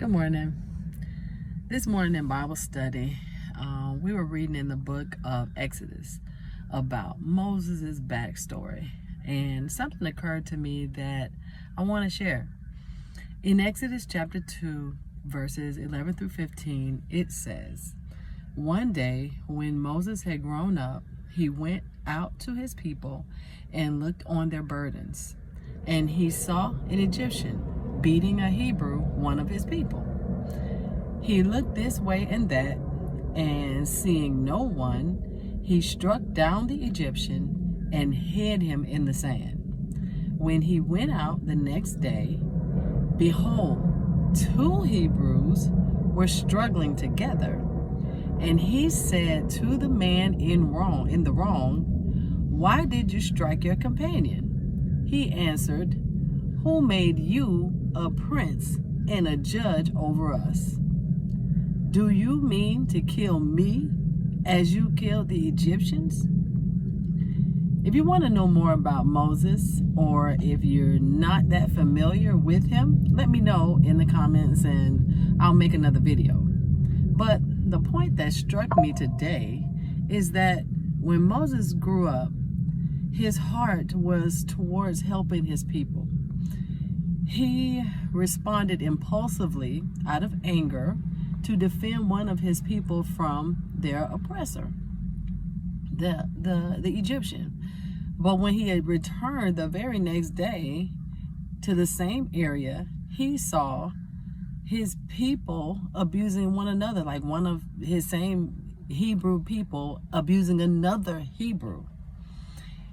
Good morning. This morning in Bible study, we were reading in the book of Exodus about Moses' backstory, and something occurred to me that I want to share. In Exodus chapter 2, verses 11 through 15, it says, "One day when Moses had grown up, he went out to his people and looked on their burdens, and he saw an Egyptian beating a Hebrew, one of his people. He looked this way and that, and seeing no one, he struck down the Egyptian and hid him in the sand. When he went out the next day, behold, two Hebrews were struggling together. And he said to the man in the wrong, 'Why did you strike your companion?' He answered, 'Who made you a prince and a judge over us? Do you mean to kill me as you killed the Egyptians?'" If you want to know more about Moses, or if you're not that familiar with him, let me know in the comments and I'll make another video. But the point that struck me today is that when Moses grew up, his heart was towards helping his people. He responded impulsively out of anger to defend one of his people from their oppressor, the Egyptian. But when he had returned the very next day to the same area, he saw his people abusing one another, like one of his same Hebrew people abusing another Hebrew.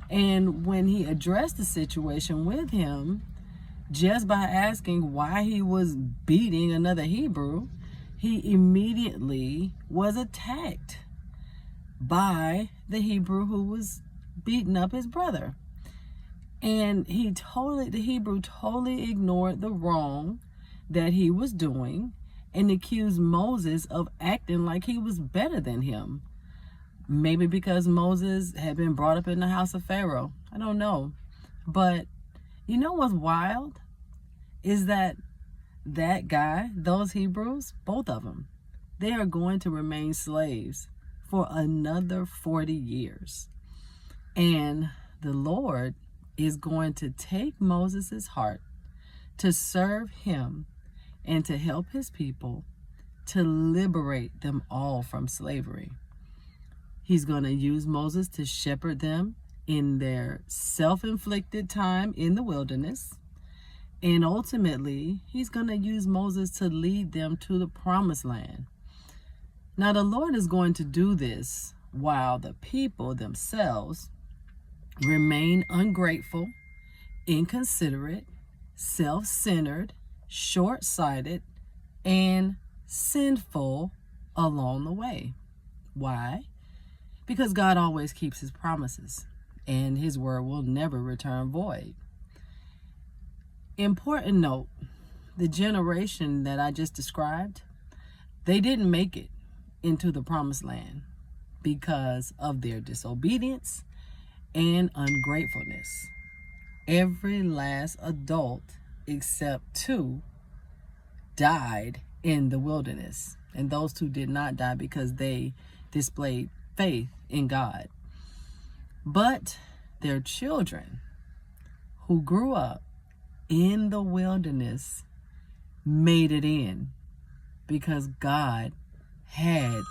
And when he addressed the situation with him, just by asking why he was beating another Hebrew, he immediately was attacked by the Hebrew who was beating up his brother. And the Hebrew totally ignored the wrong that he was doing and accused Moses of acting like he was better than him. Maybe because Moses had been brought up in the house of Pharaoh. I don't know. But you know what's wild? Is that guy, those Hebrews, both of them, they are going to remain slaves for another 40 years. And the Lord is going to take Moses' heart to serve him and to help his people to liberate them all from slavery. He's going to use Moses to shepherd them in their self-inflicted time in the wilderness. And ultimately, he's going to use Moses to lead them to the promised land. Now, the Lord is going to do this while the people themselves remain ungrateful, inconsiderate, self-centered, short-sighted, and sinful along the way. Why? Because God always keeps his promises, and his word will never return void. Important note, the generation that I just described, they didn't make it into the promised land because of their disobedience and ungratefulness. Every last adult except two died in the wilderness, and those two did not die because they displayed faith in God. But their children who grew up in the wilderness made it in because God had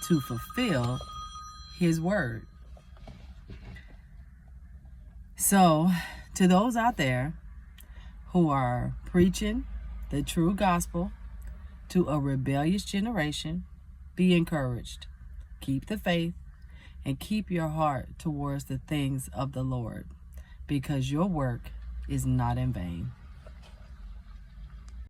to fulfill his word. So, to those out there who are preaching the true gospel to a rebellious generation, be encouraged. Keep the faith and keep your heart towards the things of the Lord, because your work is not in vain.